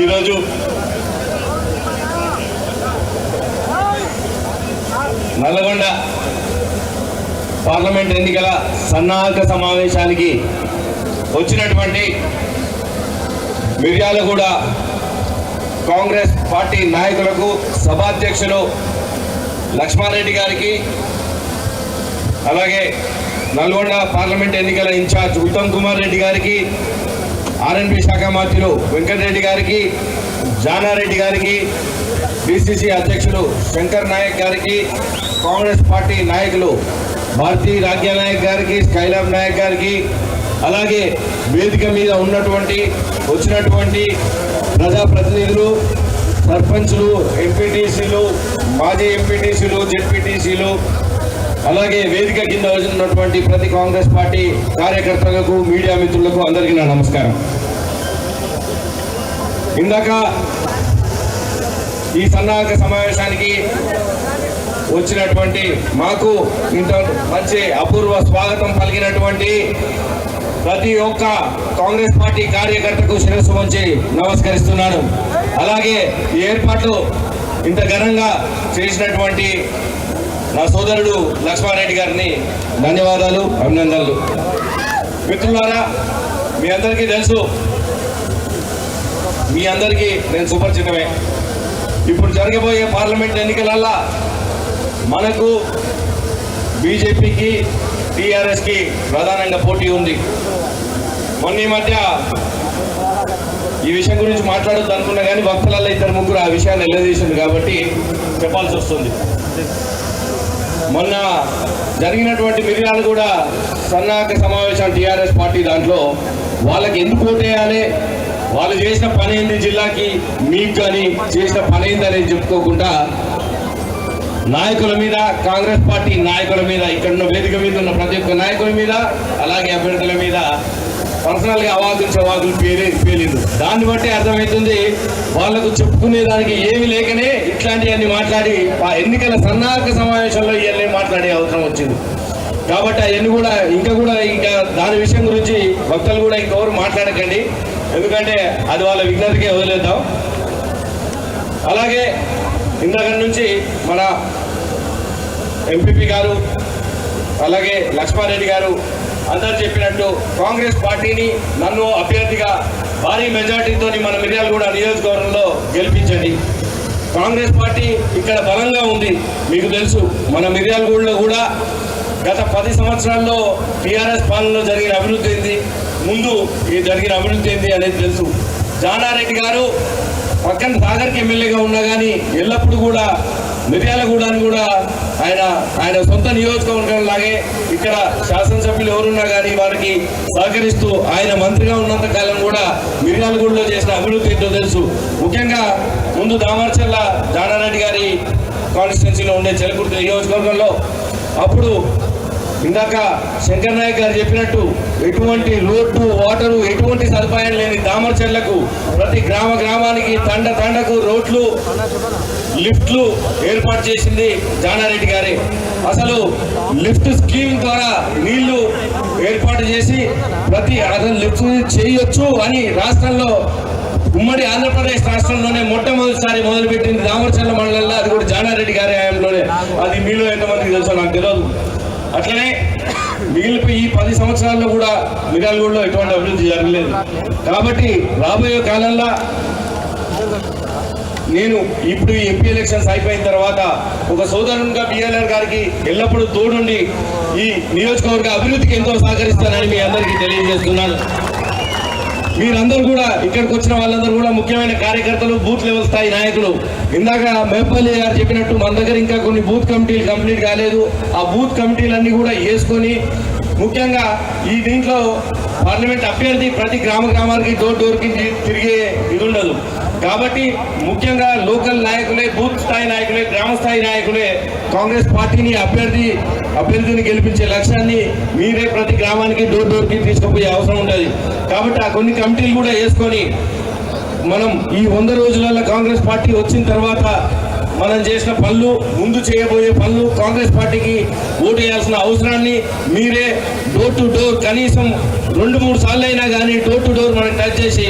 ఈరోజు నల్గొండ పార్లమెంట్ ఎన్నికల సన్నాహక సమావేశానికి వచ్చినటువంటి మిర్యాలగూడ కాంగ్రెస్ పార్టీ నాయకులకు సభాధ్యక్షులు లక్ష్మారెడ్డి గారికి, అలాగే నల్గొండ పార్లమెంట్ ఎన్నికల ఇన్ఛార్జ్ ఉత్తమ్ కుమార్ రెడ్డి గారికి, ఆర్ఎన్బి శాఖ మంత్రులు వెంకటరెడ్డి గారికి, జానారెడ్డి గారికి, పిసిసి అధ్యక్షులు శంకర్ నాయక్ గారికి, కాంగ్రెస్ పార్టీ నాయకులు భారతీ రాజ్య నాయక్ గారికి, స్కైలాబ్ నాయక్ గారికి, అలాగే వేదిక మీద వచ్చినటువంటి ప్రజాప్రతినిధులు, సర్పంచ్లు, ఎంపీటీసీలు, మాజీ ఎంపీటీసీలు, జెడ్పీటీసీలు, అలాగే వేదిక కింద ఉన్నటువంటి ప్రతి కాంగ్రెస్ పార్టీ కార్యకర్తలకు, మీడియా మిత్రులకు అందరికీ నా నమస్కారం. ఇందాక ఈ సన్నాహక సమావేశానికి వచ్చినటువంటి మాకు ఇంత మంచి అపూర్వ స్వాగతం పలికినటువంటి ప్రతి ఒక్క కాంగ్రెస్ పార్టీ కార్యకర్తకు శిరస్సు వంచి నమస్కరిస్తున్నాను. అలాగే ఈ ఏర్పాట్లు ఇంత ఘనంగా చేసినటువంటి నా సోదరుడు లక్ష్మారెడ్డి గారిని ధన్యవాదాలు, అభినందనలు. మిత్రులారా, మీ అందరికీ తెలుసు, మీ అందరికీ నేను సుపరిచితమే. ఇప్పుడు జరగబోయే పార్లమెంట్ ఎన్నికలల్లా మనకు బీజేపీకి, టీఆర్ఎస్కి ప్రధానంగా పోటీ ఉంది. మొన్న ఈ మధ్య ఈ విషయం గురించి మాట్లాడొద్దు అనుకున్నా కానీ భక్తులలో ఇద్దరు ముగ్గురు ఆ విషయాన్ని నిలదీసింది కాబట్టి చెప్పాల్సి వస్తుంది. మొన్న జరిగినటువంటి మిర్యాలగూడ సన్నాహక సమావేశం టీఆర్ఎస్ పార్టీ దాంట్లో వాళ్ళకి ఎందుకు ఓటేయాలి, వాళ్ళు చేసిన పని ఏంది, జిల్లాకి మీకు కానీ చేసిన పని ఏంది అనేది చెప్పుకోకుండా నాయకుల మీద, కాంగ్రెస్ పార్టీ నాయకుల మీద, ఇక్కడ ఉన్న వేదిక మీద ఉన్న ప్రతి ఒక్క నాయకుల మీద, అలాగే అభ్యర్థుల మీద పర్సనల్గా అవాకులు పేలింది. దాన్ని బట్టి అర్థమవుతుంది వాళ్లకు చెప్పుకునే దానికి ఏమి లేకనే ఇట్లాంటివన్నీ మాట్లాడి ఆ ఎన్నికల సన్నాహక సమావేశంలో ఇవన్నీ మాట్లాడే అవసరం వచ్చింది. కాబట్టి అవన్నీ కూడా ఇంకా దాని విషయం గురించి భక్తులు కూడా ఇంకెవరు మాట్లాడకండి, ఎందుకంటే అది వాళ్ళ విజ్ఞతకే వదిలేద్దాం. అలాగే ఇందాక నుంచి మన ఎంపీపీ గారు, అలాగే లక్ష్మారెడ్డి గారు అందరు చెప్పినట్టు కాంగ్రెస్ పార్టీని నన్ను అభ్యర్థిగా భారీ మెజార్టీతో మన మిర్యాలగూడ నియోజకవర్గంలో గెలిపించండి. కాంగ్రెస్ పార్టీ ఇక్కడ బలంగా ఉంది. మీకు తెలుసు, మన మిర్యాలగూడలో కూడా గత 10 సంవత్సరాల్లో టీఆర్ఎస్ పాలనలో జరిగిన అభివృద్ధి ఏంది, ముందు జరిగిన అభివృద్ధి ఏంది అనేది తెలుసు. జానారెడ్డి గారు పక్కన సాగర్కి ఎమ్మెల్యేగా ఉన్నా కానీ ఎల్లప్పుడూ కూడా మిర్యాలగూడని కూడా ఆయన సొంత నియోజకవర్గం లాగే ఇక్కడ శాసనసభ్యులు ఎవరున్నా కానీ వారికి సహకరిస్తూ ఆయన మంత్రిగా ఉన్నంత కాలం కూడా మిర్యాలగూడలో చేసిన అభివృద్ధి ఏంటో తెలుసు. ముఖ్యంగా ముందు దామర్చర్ల జానారెడ్డి గారి కాన్స్టిట్యున్సీలో ఉండే చెలకుర్తి నియోజకవర్గంలో అప్పుడు ఇందాక శంకర్ నాయక్ గారు చెప్పినట్టు ఎటువంటి రోడ్డు, వాటరు, ఎటువంటి సదుపాయం లేని దామర్చర్లకు ప్రతి గ్రామానికి తండకు రోడ్లు, లిఫ్ట్లు ఏర్పాటు చేసింది జానారెడ్డి గారే. అసలు లిఫ్ట్ స్కీమ్ ద్వారా నీళ్లు ఏర్పాటు చేసి అసలు లిఫ్ట్ చేయొచ్చు అని రాష్ట్రంలో, ఉమ్మడి ఆంధ్రప్రదేశ్ రాష్ట్రంలోనే మొట్టమొదటిసారి మొదలుపెట్టింది దామర్చర్ల మండలంలో. అది కూడా జానారెడ్డి గారి హయాంలోనే. అది మీలో ఎంతమందికి తెలుసో నాకు తెలియదు. అట్లనే మిగిలిపోయి ఈ 10 సంవత్సరాల్లో కూడా మిర్యాలగూడలో ఎటువంటి అభివృద్ధి జరగలేదు. కాబట్టి రాబోయే కాలంలో నేను ఇప్పుడు ఈ ఎంపీ ఎలక్షన్స్ అయిపోయిన తర్వాత ఒక సోదరునిగా బిఎల్ఆర్ గారికి ఎల్లప్పుడూ తోడుండి ఈ నియోజకవర్గ అభివృద్ధికి ఎంతో సహకరిస్తానని మీ అందరికీ తెలియజేస్తున్నాను. మీరందరూ కూడా ఇక్కడికి వచ్చిన వాళ్ళందరూ కూడా ముఖ్యమైన కార్యకర్తలు, బూత్ లెవెల్ స్థాయి నాయకులు. ఇందాక మేపల్లి గారు చెప్పినట్టు మన దగ్గర ఇంకా కొన్ని బూత్ కమిటీలు కంప్లీట్ కాలేదు. ఆ బూత్ కమిటీలన్నీ కూడా వేసుకొని ముఖ్యంగా ఈ దీంట్లో పార్లమెంట్ అభ్యర్థి ప్రతి గ్రామానికి డోర్కి తిరిగే ఇది ఉండదు. కాబట్టి ముఖ్యంగా లోకల్ నాయకులే, బూత్ స్థాయి నాయకులే, గ్రామ స్థాయి నాయకులే కాంగ్రెస్ పార్టీని అభ్యర్థిని గెలిపించే లక్ష్యాన్ని మీరే ప్రతి గ్రామానికి డోర్కి తీసుకుపోయే అవసరం ఉంటుంది. కాబట్టి ఆ కొన్ని కమిటీలు కూడా వేసుకొని మనం ఈ 100 రోజులలో కాంగ్రెస్ పార్టీ వచ్చిన తర్వాత మనం చేసిన పనులు, ముందు చేయబోయే పనులు, కాంగ్రెస్ పార్టీకి ఓటు వేయాల్సిన అవసరాన్ని మీరే డోర్ టు డోర్ కనీసం 2-3 సార్లు అయినా కానీ డోర్ టు డోర్ మనం టచ్ చేసి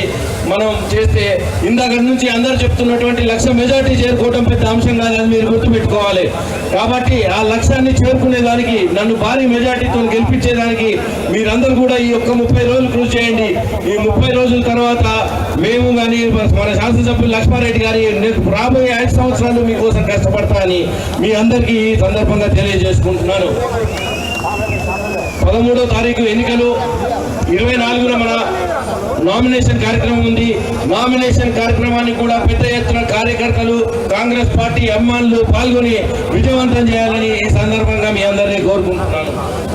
మనం చేస్తే ఇందాక నుంచి అందరూ చెప్తున్నటువంటి 1,00,000 మెజార్టీ చేరుకోవడం పెద్ద అంశం కాదని మీరు గుర్తుపెట్టుకోవాలి. కాబట్టి ఆ లక్ష్యాన్ని చేరుకునేదానికి, నన్ను భారీ మెజార్టీతో గెలిపించేదానికి మీరందరూ కూడా ఈ యొక్క 30 రోజులు కృషి చేయండి. ఈ 30 రోజుల తర్వాత మేము కానీ మన శాసనసభ్యులు లక్ష్మారెడ్డి గారి రాబోయే 5 సంవత్సరాలు మీకోసం కష్టపడతా అని మీ అందరికీ ఈ సందర్భంగా తెలియజేసుకుంటున్నాను. 13వ తారీఖు ఎన్నికలు, 24న మన నామినేషన్ కార్యక్రమం ఉంది. నామినేషన్ కార్యక్రమానికి కూడా పెద్ద ఎత్తున కార్యకర్తలు, కాంగ్రెస్ పార్టీ అభిమానులు పాల్గొని విజయవంతం చేయాలని ఈ సందర్భంగా మీ అందరినీ కోరుకుంటున్నాను.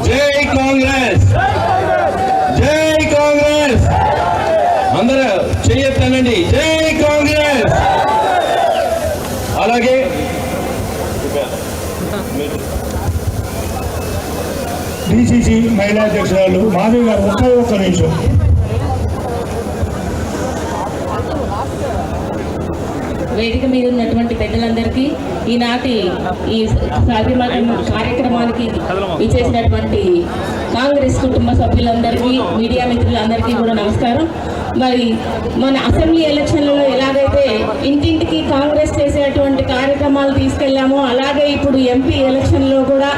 జై కాంగ్రెస్, జై కాంగ్రెస్. అందరూ చెయ్యొద్దనండి, జై కాంగ్రెస్. అలాగే డిసిసి మహిళా అధ్యక్షురాలు మాధవి గారు ఒక్క నిమిషం. వేదిక మీద ఉన్నటువంటి పెద్దలందరికీ, ఈనాటి ఈ కార్యక్రమానికి ఇచ్చేసినటువంటి కాంగ్రెస్ కుటుంబ సభ్యులందరికీ, మీడియా మిత్రులందరికీ కూడా నమస్కారం. మరి మన అసెంబ్లీ ఎలక్షన్లలో ఎలాగైతే ఇంటింటికి కాంగ్రెస్ చేసేటువంటి కార్యక్రమాలు తీసుకెళ్లామో, అలాగే ఇప్పుడు ఎంపీ ఎలక్షన్లో కూడా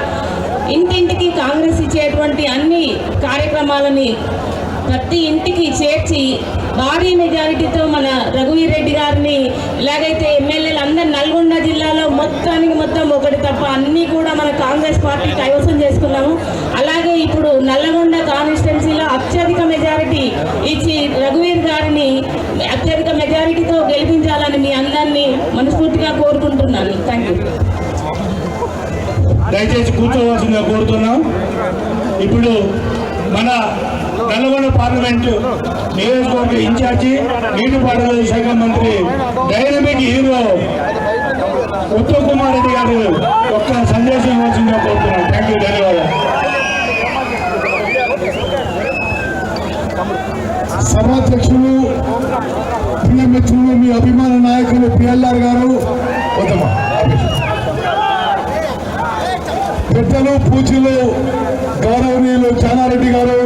ఇంటింటికి కాంగ్రెస్ ఇచ్చేటువంటి అన్ని కార్యక్రమాలని ప్రతి ఇంటికి చేర్చి భారీ మెజారిటీతో మన రఘువీర్ రెడ్డి గారిని, ఇలాగైతే ఎమ్మెల్యేలు అందరు నల్గొండ జిల్లాలో మొత్తం ఒకటి తప్ప అన్నీ కూడా మన కాంగ్రెస్ పార్టీ కైవసం చేసుకున్నాము. అలాగే ఇప్పుడు నల్లగొండ కాన్స్టిట్యున్సీలో అత్యధిక మెజారిటీ ఇచ్చి రఘువీర్ గారిని అత్యధిక మెజారిటీతో గెలిపించాలని మీ అందరినీ మనస్ఫూర్తిగా కోరుకుంటున్నాను. Thank you. దయచేసి కూర్చోవలసిందిగా కోరుతున్నాం. ఇప్పుడు మన నల్గొండ పార్లమెంటు నియోజకవర్గ ఇన్ఛార్జి, నీటిపారుదల శాఖ మంత్రి, డైనమిక్ హీరో ఉత్తమ్ కుమార్ రెడ్డి గారు ఒక్క సందేశం ఇవ్వాల్సిందిగా కోరుతున్నాం. థ్యాంక్ యూ, ధన్యవాదాలు. సభాధ్యక్షులు, ప్రియమిత్రులు, మీ అభిమాన నాయకులు పిఎల్ఆర్ గారు, పెద్దలు, పూజలు, గౌరవనీయులు జానారెడ్డి గారు,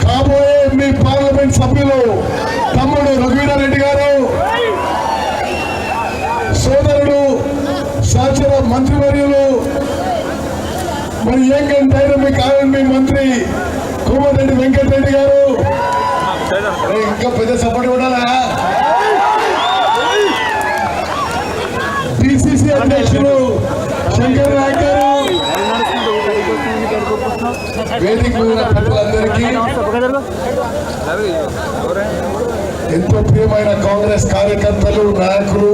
కాబోయే మీ పార్లమెంట్ సభ్యులు తమ్ముడు రఘువీరారెడ్డి గారు, సోదరుడు సహచర మంత్రివర్యులు, మరి యంగ్ అండ్ డైనమిక్ ఆర్ఎండ్బి మంత్రి కోమటిరెడ్డి వెంకటరెడ్డి గారు, ఇంకా పెద్ద సపోర్ట్ ఉండాలా, డిసిసి అధ్యక్షులు శంకర్ నాయక్ గారు, వేదిక పెద్దలందరికీ, ఎంతో ప్రియమైన కాంగ్రెస్ కార్యకర్తలు, నాయకులు,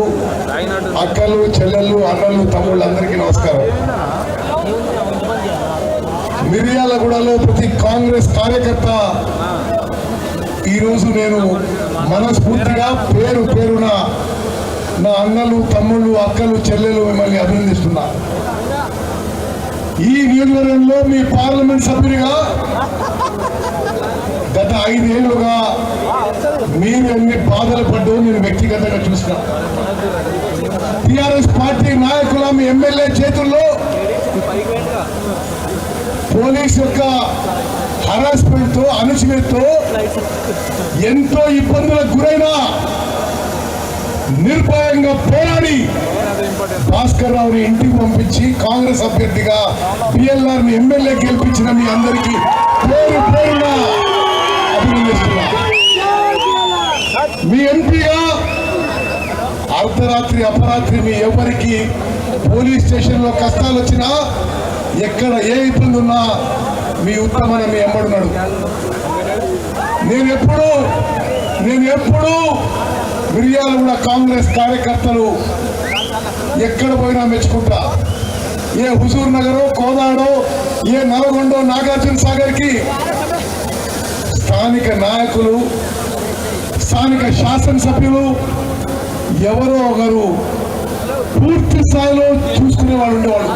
అక్కలు, చెల్లెళ్ళు, అన్నలు, తమ్ముళ్ళందరికీ నమస్కారం. మిర్యాలగూడలో ప్రతి కాంగ్రెస్ కార్యకర్త ఈరోజు నేను మనస్ఫూర్తిగా పేరు పేరున నా అన్నలు, తమ్ముళ్ళు, అక్కలు, చెల్లెలు మిమ్మల్ని అభినందిస్తున్నా. ఈ నియోజకవర్గంలో మీ పార్లమెంట్ సభ్యునిగా గత 5 ఏళ్లుగా మీరు ఎన్ని బాధలు పడ్డో నేను వ్యక్తిగతంగా చూసిన. టిఆర్ఎస్ పార్టీ నాయకుల, మీ ఎమ్మెల్యే చేతుల్లో పోలీస్ యొక్క హరాస్మెంట్ తో, అణచివేతతో ఎంతో ఇబ్బందులకు గురైనా నిర్భయంగా పోరాడి భాస్కర్ రావుని ఇంటికి పంపించి కాంగ్రెస్ అభ్యర్థిగా పిఎల్ఆర్ ని ఎమ్మెల్యే గెలిపించిన మీ అందరికీ పేరు పేరున అభినందిస్తున్నా. మీ ఎంపీగా అర్ధరాత్రి అపరాత్రి మీ ఎవరికి పోలీస్ స్టేషన్ లో కష్టాలు వచ్చినా, ఎక్కడ ఏ ఇబ్బంది ఉన్నా మీ ఉత్తమన మీ ఎంబడున్నాడు. నేను ఎప్పుడు మిర్యాలగూడ కాంగ్రెస్ కార్యకర్తలు ఎక్కడ పోయినా మెచ్చుకుంటా. ఏ హుజూర్ నగరో, కోదాడో, ఏ నల్గొండో, నాగార్జున సాగర్ కి స్థానిక నాయకులు, స్థానిక శాసనసభ్యులు ఎవరో ఒకరు పూర్తి స్థాయిలో చూసుకునే వాళ్ళు ఉండేవాళ్ళు.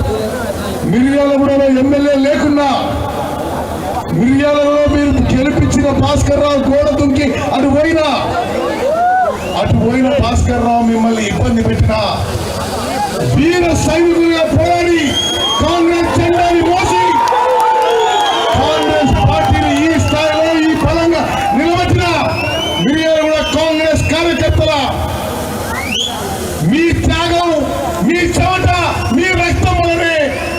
మిర్యాలగూడలో ఎమ్మెల్యే లేకున్నా, మిర్యాలలో మీరు గెలిపించిన భాస్కర్ రావు గోడ దుంకి అటు బోయిన భాస్కర్ రావు మిమ్మల్ని ఇబ్బంది పెట్టిన వీర సైనికులుగా పోరాడి కాంగ్రెస్ జెండాని మోసి కాంగ్రెస్ పార్టీని ఈ స్థాయిలో ఈ బలంగా నిలబెట్టిన మీరు కూడా కాంగ్రెస్ కార్యకర్తల మీ త్యాగం, మీ చెమట, మీ రక్తం వల్లనే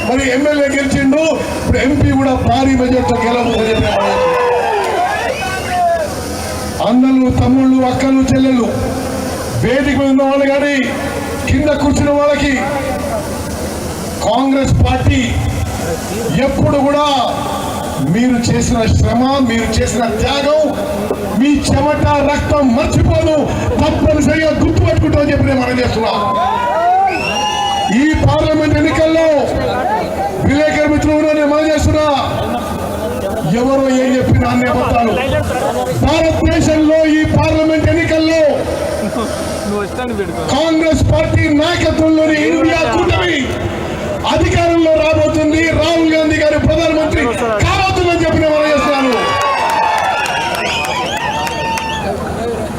మరి ఎమ్మెల్యే గెలిచిండు. ఇప్పుడు ఎంపీ కూడా భారీ మెజార్టీతో గెలవబోతుంది. అన్నలు, తమ్ముళ్ళు, అక్కలు, చెల్లెళ్ళు, వేదిక ఉన్న వాళ్ళు కానీ కింద కూర్చున్న వాళ్ళకి కాంగ్రెస్ పార్టీ ఎప్పుడు కూడా మీరు చేసిన శ్రమ, మీరు చేసిన త్యాగం, మీ చెమట రక్తం మర్చిపోదు, తప్పనిసరిగా గుర్తుపెట్టుకుంటామని చెప్పి నేను మనం చేస్తున్నా. ఈ పార్లమెంట్ ఎన్నికల్లో విలేకరు మిత్రులు నేను మనం చేస్తున్నా, ఎవరో ఏం చెప్పినా అన్ని అబద్ధాలు. భారతదేశంలో ఈ పార్లమెంట్ ఎన్నికల్లో కాంగ్రెస్ పార్టీ నాయకత్వంలోని ఇండియా కూటమి అధికారంలో రాబోతుంది. రాహుల్ గాంధీ గారు ప్రధానమంత్రి కాబోతుందని చెప్పి నేను మనం చేస్తున్నాను.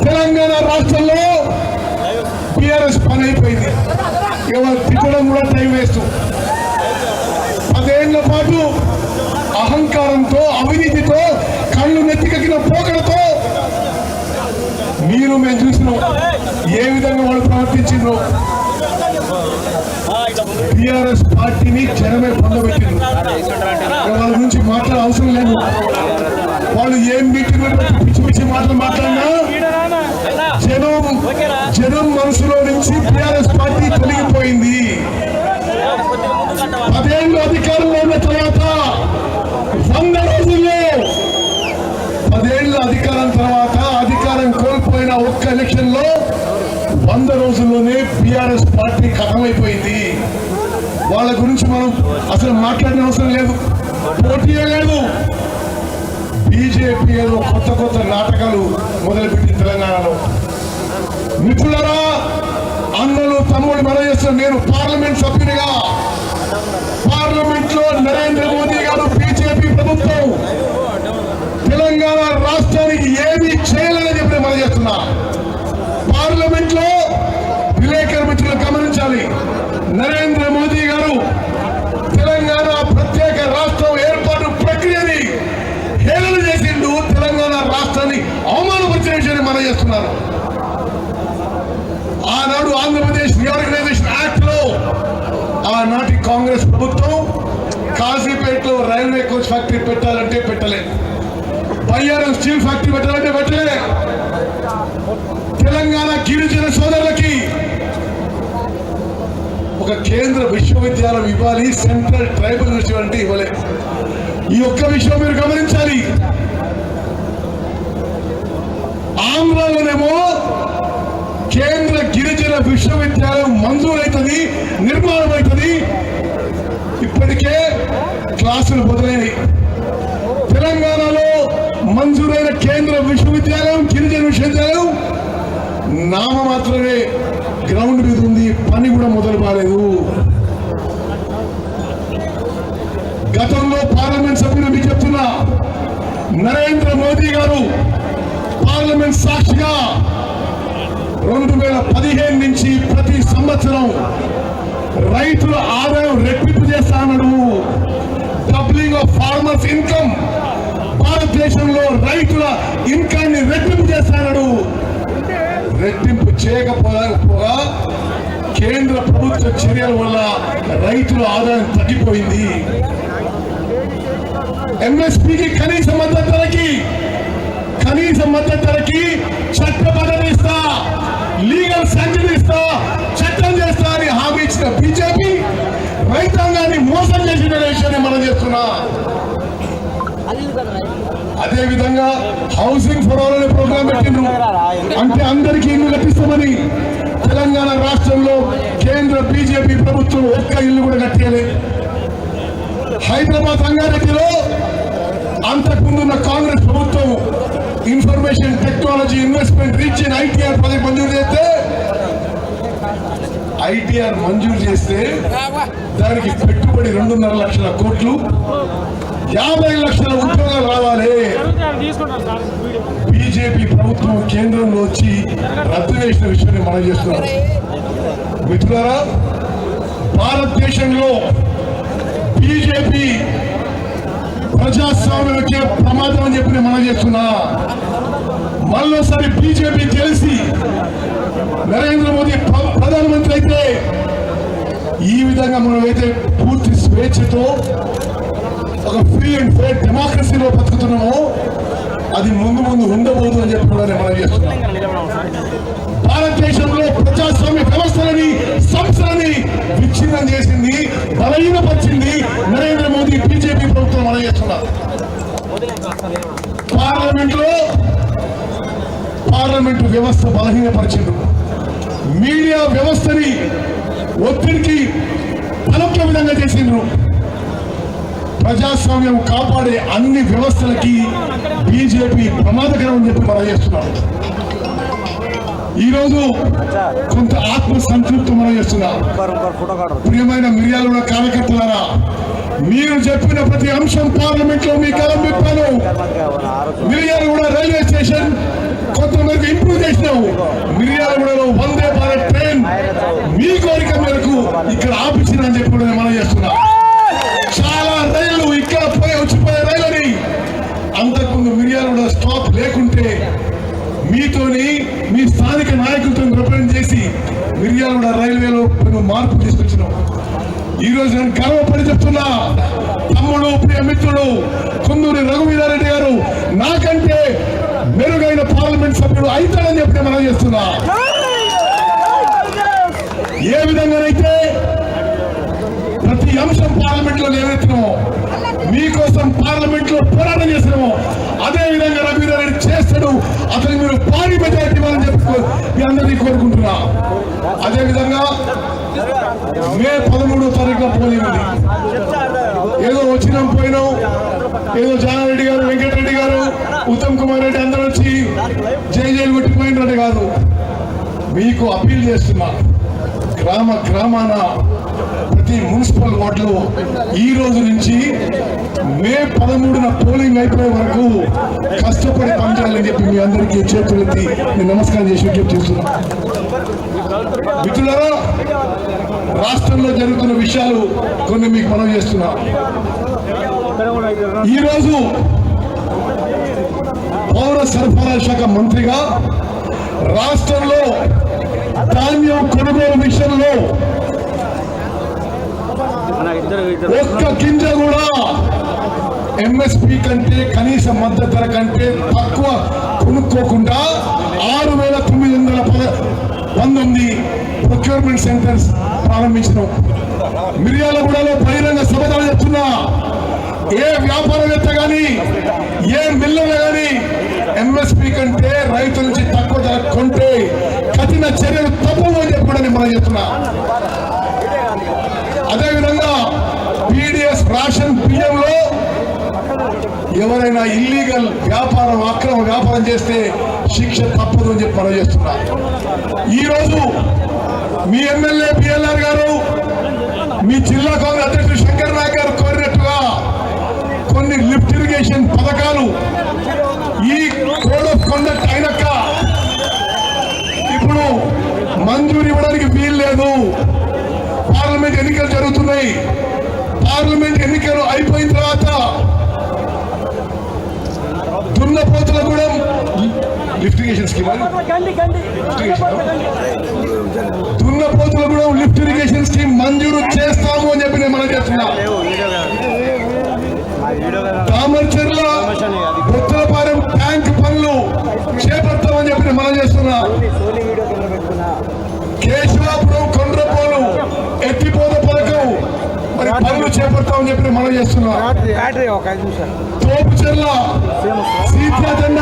తెలంగాణ రాష్ట్రంలో టిఆర్ఎస్ పని అయిపోయింది. ఎవరు తిట్టడం కూడా టైం వేస్ట్. 10 ఏళ్ల పాటు అహంకారంతో, అవినీతితో, కళ్ళు నెత్తికెక్కిన పోకడతో మీరు మేము చూసినాం ఏ విధంగా వాళ్ళు ప్రవర్తించిండ్రు. టిఆర్ఎస్ పార్టీని జనమే పొందబెట్టిండ్రు. వాళ్ళ గురించి మాట్లాడే అవసరం లేదు. వాళ్ళు ఏం మీటింగ్ పిచ్చి పిచ్చి మాటలు మాట్లాడినా జనం మనసులో నుంచి టిఆర్ఎస్ పార్టీ తొలగిపోయింది. 10 ఏళ్ళు అధికారంలో ఉన్న తర్వాత 100 రోజుల్లో 10 ఏళ్ళ అధికారం తర్వాత అధికారం కోల్పోయిన ఒక్క ఎలక్షన్ లో 100 రోజుల్లోనే టిఆర్ఎస్ పార్టీ ఖతమైపోయింది. వాళ్ళ గురించి మనం అసలు మాట్లాడిన అవసరం లేదు, పోటీయే లేదు. బీజేపీ ఏదో కొత్త నాటకాలు మొదలుపెట్టి తెలంగాణలో. మిత్రులరా, అన్నలు, తమ్ముడు మనం చేస్తున్న నేను పార్లమెంట్ సభ్యునిగా పార్లమెంట్ లో నరేంద్ర మోదీ గారు బీజేపీ ప్రభుత్వం తెలంగాణ రాష్ట్రానికి ఏమీ చేయలేదని చెప్పి మనం చేస్తున్నా. పార్లమెంట్ లో విలేకరు మిత్రులు గమనించాలి, నరేంద్ర మోదీ గారు తెలంగాణ ప్రత్యేక రాష్ట్రం ఏర్పాటు ప్రక్రియని హేళన చేసిండు. తెలంగాణ రాష్ట్రాన్ని అవమానపరిచిన విషయాన్ని మనం చేస్తున్నారు. ఆనాడు ఆంధ్రప్రదేశ్ రీఆర్గనైజేషన్ యాక్ట్ లో ఆనాటి కాంగ్రెస్ ప్రభుత్వం కాజీపేటలో రైల్వే కోచ్ ఫ్యాక్టరీ పెట్టాలంటే పెట్టలేదు. బయ్యారం స్టీల్ ఫ్యాక్టరీ పెట్టాలంటే పెట్టలే. తెలంగాణ గిరిజన సోదరులకి ఒక కేంద్ర విశ్వవిద్యాలయం ఇవ్వాలి, సెంట్రల్ ట్రైబల్ యూనివర్సిటీ ఇవ్వలే. ఈ ఒక్క విషయం మీరు గమనించాలి. ఆంధ్రలోనేమో కేంద్ర గిరిజన విశ్వవిద్యాలయం మంజూరైతుంది, నిర్మాణం అవుతుంది. ఇప్పటికే క్లాసులు మొదలైనవి. తెలంగాణలో మంజూరైన కేంద్ర విశ్వవిద్యాలయం, గిరిజన విశ్వవిద్యాలయం నామ మాత్రమే గ్రౌండ్ మీద ఉంది, పని కూడా మొదలు కాలేదు. గతంలో పార్లమెంట్ సభ్యులు మీకు చెప్తున్నా, నరేంద్ర మోదీ గారు పార్లమెంట్ సాక్షిగా 2015 నుంచి ప్రతి సంవత్సరం రైతుల ఆదాయం రెట్టింపు చేస్తా అన్నాడు. డబ్లింగ్ ఆఫ్ ఫార్మర్స్ ఇన్కమ్, భారతదేశంలో రైతుల ఇన్కమ్ ని రెట్టింపు చేస్తాడు. రెట్టింపు చేయకపోగా కేంద్ర ప్రభుత్వ చర్యల వల్ల రైతుల ఆదాయం తగ్గిపోయింది. ఎంఎస్పీకి కనీస మద్దతు ధరకి చట్టబద్ధత ఇస్తా, లీగల్ శాంక్షన్ ఇస్తా, చట్టం చేస్తా అని హామీ ఇచ్చిన బీజేపీ రైతాంగాన్ని మోసం చేసిన విషయాన్ని మనం చేస్తున్నా. అదే విధంగా హౌసింగ్ ఫర్ ఆల్ అనే ప్రోగ్రామ్ పెట్టిండ్రు. అంటే అందరికీ ఇల్లు కట్టిస్తామని తెలంగాణ రాష్ట్రంలో కేంద్ర బీజేపీ ప్రభుత్వం ఒక్క ఇల్లు కూడా కట్టేయలేదు. హైదరాబాద్ రంగారెడ్డిలో అంతకుముందున్న కాంగ్రెస్ ప్రభుత్వం information technology investment reach in ITR project మంజూరు చేస్తే దానికి పెట్టుబడి 2.5 లక్షల కోట్లు, 50 లక్షల ఉద్యోగాలు రావాలి. బీజేపీ ప్రభుత్వం కేంద్రంలో వచ్చి అర్థం వేసిన విషయాన్ని మనం చేస్తున్నాం. మిత్రులారా, భారతదేశంలో బీజేపీ ప్రజాస్వామ్యకే ప్రమాదం అని చెప్పి మనం చేస్తున్నా. మళ్ళీసారి బీజేపీ గెలిచి నరేంద్ర మోదీ ప్రధానమంత్రి అయితే ఈ విధంగా మనమైతే పూర్తి స్వేచ్ఛతో ఒక ఫ్రీ అండ్ ఫెయిర్ డెమోక్రసీలో బతుకుతున్నామో అది ముందు ఉండబోదు అని చెప్పి కూడా మనం చేస్తున్నాం. భారతదేశంలో ప్రజాస్వామ్య వ్యవస్థలని సంస్థలని విచ్ఛిన్నం చేసింది, బలహీనపరిచింది నరేంద్ర మోదీ బీజేపీ ప్రభుత్వం మనం చేస్తున్నారు. పార్లమెంటు వ్యవస్థ బలహీనపరిచింది, మీడియా వ్యవస్థని ఒత్తిడికి తలొక్క విధంగా చేసిండ్రు. ప్రజాస్వామ్యం కాపాడే అన్ని వ్యవస్థలకి బీజేపీ ప్రమాదకరం అని చెప్పి మనం చేస్తున్నాం. ఈరోజు కొంత ఆత్మ సంతృప్తి మనం చేస్తున్నాం. ప్రియమైన మిర్యాలగూడ కార్యకర్తలారా, మీరు చెప్పిన ప్రతి అంశం పార్లమెంట్ లో మీ కలం విప్పాను. మిర్యాలగూడ రైల్వే స్టేషన్ కొంతమేరకు ఇంప్రూవ్ చేసినావు. మిర్యాలగూడలో వందే భారత్ ట్రైన్ మీ కోరిక మేరకు ఇక్కడ ఆపించిన అని చెప్పి కూడా మనం చేస్తున్నాం. చాలా రైళ్లు ఇక్కడ వచ్చిపోయే రైళ్ళని అంతకుముందు మిర్యాలగూడ స్టాప్ లేకుంటే మీతోని మీ స్థానిక నాయకులతో రిప్రజెంట్ చేసి మిర్యాలగూడ రైల్వేలో మార్పు తీసుకొచ్చినాం. ఈ రోజు నేను గర్వపడి చెప్తున్నా, తమ్ముడు ప్రియ మిత్రుడు కుందూరి రఘువీరారెడ్డి గారు నాకంటే మెరుగైన పార్లమెంట్ సభ్యుడు అవుతాడని చెప్పి మనం చేస్తున్నా. ఏ విధంగానైతే ప్రతి అంశం పార్లమెంట్ లో లేవెత్తినామో, మీకోసం పార్లమెంట్ లో పోరాటం చేసినామో అదే విధంగా రఘువీరారెడ్డి చేస్తాడు. అతను మీరు భారీ మెజారిటీ ఇవ్వాలని చెప్పి మీ అందరినీ కోరుకుంటున్నా. అదే విధంగా మే 13వ తారీఖున పోలింగ్ ఉంది. ఏదో వచ్చినాం పోయినాం, ఏదో జానారెడ్డి గారు, వెంకటరెడ్డి గారు, ఉత్తమ్ కుమార్ రెడ్డి అందరూ వచ్చి జైలు కొట్టిపోయినట్టు కాదు. మీకు అప్పీల్ చేస్తున్నా, గ్రామాన ప్రతి మున్సిపల్ వార్డులో ఈ రోజు నుంచి మే 13న పోలింగ్ అయిపోయే వరకు కష్టపడి పనిచేయాలని చెప్పి మీ అందరికీ చేతులెత్తి నేను నమస్కారం చేసి విజ్ఞప్తి చేస్తున్నా. మిత్రులారా, రాష్ట్రంలో జరుగుతున్న విషయాలు కొన్ని మీకు మనం చేస్తున్నా. ఈరోజు పౌర సరఫరా శాఖ మంత్రిగా రాష్ట్రంలో ధాన్యం కొనుగోలు విషయంలో ఒక్క గింజ కూడా ఎంఎస్పి కంటే కనీస మద్దతు ధర కంటే తక్కువ కొనుక్కోకుండా 6,919 ప్రొక్యూర్మెంట్ సెంటర్స్ ప్రారంభించినాం. మిర్యాలగూడలో బహిరంగ సభలో చెప్తున్నా, ఏ వ్యాపారవేత్త కానీ ఏ మిల్లర్ కానీ ఎంఎస్పి కంటే రైతుల నుంచి తక్కువ ధర కొంటే కఠిన చర్యలు తప్పవు అని చెప్పి మనం చెప్తున్నా. అదేవిధంగా పీడిఎస్ రేషన్ బియ్యంలో ఎవరైనా ఇల్లీగల్ వ్యాపారం, అక్రమ వ్యాపారం చేస్తే శిక్ష తప్పదు అని చెప్పి మనం చేస్తున్నా. ఈరోజు మీ ఎమ్మెల్యే బిఎల్ఆర్ గారు, మీ జిల్లా కాంగ్రెస్ అధ్యక్షుడు శంకర్ నాయక్ గారు కోరినట్టుగా కొన్ని లిఫ్ట్ ఇరిగేషన్ పథకాలు ఈ కోడ్ ఆఫ్ కండక్ట్ అయినాక ఇప్పుడు మంజూరు ఇవ్వడానికి వీలు లేదు. పార్లమెంట్ ఎన్నికలు జరుగుతున్నాయి. పార్లమెంట్ ఎన్నికలు అయిపోయిన తర్వాత Dunnapotulagudem lift irrigation scheme, Dunnapotulagudem lift irrigation scheme మంజూరు చేస్తాము అని చెప్పి నేను మనం చేస్తున్నా. తామరచెర్ల బొత్తలపాలెం ట్యాంక్ పనులు చేపడతామని చెప్పి మనం చేస్తున్నా. కేశవాపురం కొండ్రపోలు ఎత్తిపోత పథకం మరి పనులు చేపడతామని చెప్పి మనం చేస్తున్నా. తోపుచెర్ల సీతాజెండ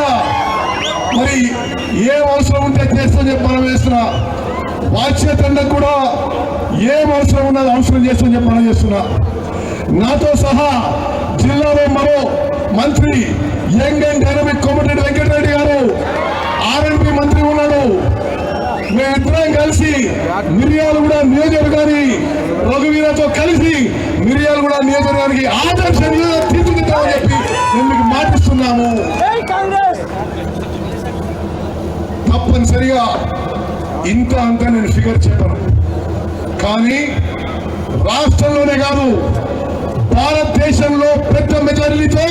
మరి ఏం అవసరం ఉంటే చేస్తామని చెప్పి మనం చేస్తున్నా. వాచ్యతండకు కూడా ఏం అవసరం ఉన్నది అవసరం చేస్తామని చెప్పి మనం చేస్తున్నా. నాతో సహా జిల్లాలో మరో మంత్రి young and dynamic Komatireddy Venkatreddy గారు ఆర్ఎండ్బి మంత్రి ఉన్నాడు. మేమిద్దరం కలిసి మిర్యాలగూడ నియోజకవర్గాన్ని రఘువీరతో కలిసి మిర్యాలగూడ నియోజకవర్గానికి ఆదర్శ నియోజకవర్గం తీర్చిదిద్దామని చెప్పి నేను మీకు మాటిస్తున్నాము. తప్పనిసరిగా ఇంత అంత నేను ఫిగర్ చెప్పను, కానీ రాష్ట్రంలోనే కాదు భారతదేశంలో పెద్ద మెజారిటీతో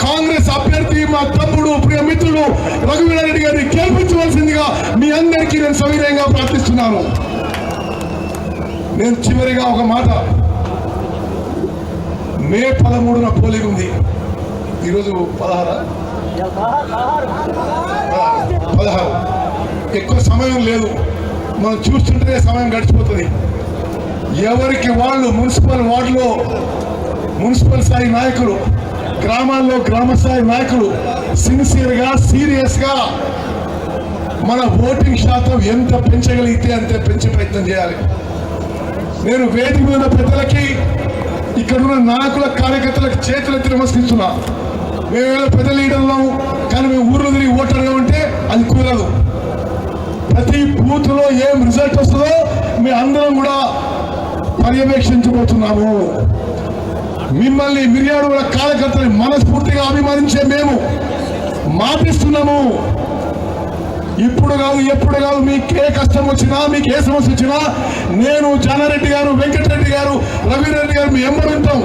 కాంగ్రెస్ అభ్యర్థి మా తమ్ముడు ప్రియ మిత్రుడు రఘువీరారెడ్డి గారిని గెలిపించవలసిందిగా మీ అందరికీ నేను సవినయంగా ప్రార్థిస్తున్నాను. నేను చివరిగా ఒక మాట, మే 13న పోలింగ్ ఉంది, ఈరోజు 16 ఎక్కువ సమయం లేదు, మనం చూస్తుంటే సమయం గడిచిపోతుంది. ఎవరికి వాళ్ళు మున్సిపల్ వార్డులో మున్సిపల్ స్థాయి నాయకులు, గ్రామాల్లో గ్రామ స్థాయి నాయకులు సిన్సియర్గా సీరియస్గా మన ఓటింగ్ శాతం ఎంత పెంచగలిగితే అంతే పెంచే ప్రయత్నం చేయాలి. నేను వేదిక మీద పెద్దలకి, ఇక్కడున్న నాయకుల కార్యకర్తలకు చేతులెత్తి నమస్కరిస్తున్నా. మేము పెద్ద లీడర్లో కానీ మేము ఊర్లో తిరిగి ఓటర్గా ఉంటే అది కుదరదు. ప్రతి బూత్లో ఏం రిజల్ట్ వస్తుందో మేము అందరం కూడా పర్యవేక్షించబోతున్నాము. మిమ్మల్ని మిర్యాలగూడ కార్యకర్తలు మనస్ఫూర్తిగా అభిమానించే మేము మాటిస్తున్నాము, ఇప్పుడు కాదు ఎప్పుడు కాదు, మీకు ఏ కష్టం వచ్చినా మీకు ఏ సమస్య వచ్చినా నేను జానారెడ్డి గారు, వెంకటరెడ్డి గారు, రవిరెడ్డి గారు మీ ఎంబడి ఉంటాం.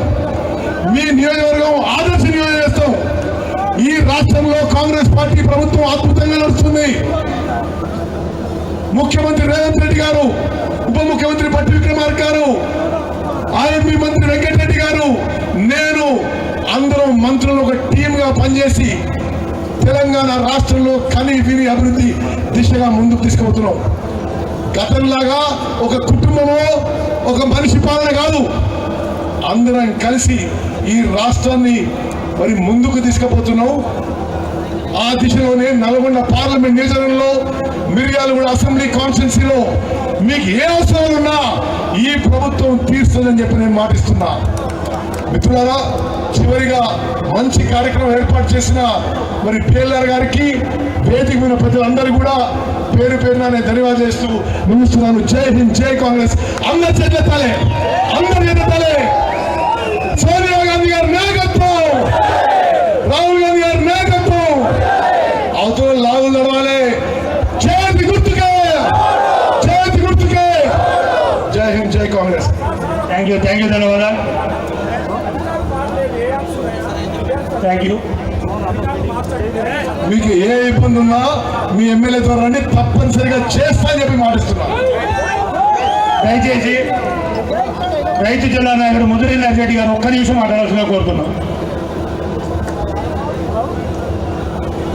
మీ నియోజకవర్గం ఆదర్శ నియోజకవర్గం. ఈ రాష్ట్రంలో కాంగ్రెస్ పార్టీ ప్రభుత్వం అద్భుతంగా నడుస్తుంది. ముఖ్యమంత్రి రేవంత్ రెడ్డి గారు, ఉప ముఖ్యమంత్రి భట్టి విక్రమార్క గారు, ఆర్ఎంపీ మంత్రి వెంకటరెడ్డి గారు, నేను అందరం మంత్రులు ఒక టీమ్గా పనిచేసి తెలంగాణ రాష్ట్రంలో కని విని అభివృద్ధి దిశగా ముందుకు తీసుకుపోతున్నాం. గతంలాగా ఒక కుటుంబమో ఒక మనిషి పాలన కాదు, అందరం కలిసి ఈ రాష్ట్రాన్ని మరి ముందుకు తీసుకుపోతున్నాం. ఆ దిశలోనే నల్గొండ పార్లమెంట్ నియోజకవర్గంలో, మిర్యాలగూడ అసెంబ్లీ కాన్స్టిట్యున్సీలో మీకు ఏ అవసరాలు ఉన్నా ఈ ప్రభుత్వం తీరుస్తుందని చెప్పి నేను మాటిస్తున్నా. మిత్రులారా, చివరిగా మంచి కార్యక్రమం ఏర్పాటు చేసిన మరి పిఎల్ఆర్ గారికి, వేదిక మీద ప్రజలందరూ కూడా పేరు పేరున నేను ధన్యవాదాలు చేస్తూ ముగిస్తున్నాను. జై హింద్, జై కాంగ్రెస్. అందరి చేతులెత్తాలి, అందరి చేతులెత్తాలి. సోనియా గాంధీ గారి నాయకత్వం, రాహుల్ గాంధీ గారి నాయకత్వం, అవతల లాగులు నడవాలి. చేతి గుర్తుకే, చేతి గుర్తుకే. జై హింద్, జై కాంగ్రెస్. థ్యాంక్ యూ, ధన్యవాదాలు. Thank you. మీకు ఏ ఇబ్బంది ఉన్నా మీ ఎమ్మెల్యే ద్వారా రండి, తప్పనిసరిగా చేస్తా అని చెప్పి మాటిస్తున్నా. దయచేసి రైతు జిల్లా నాయకుడు ముదిరి నర్రెడ్డి గారు ఒక్క నిమిషం మాట్లాడాల్సిందిగా కోరుతున్నాం.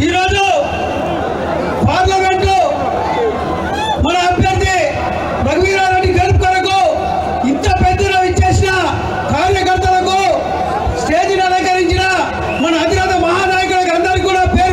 ఈరోజు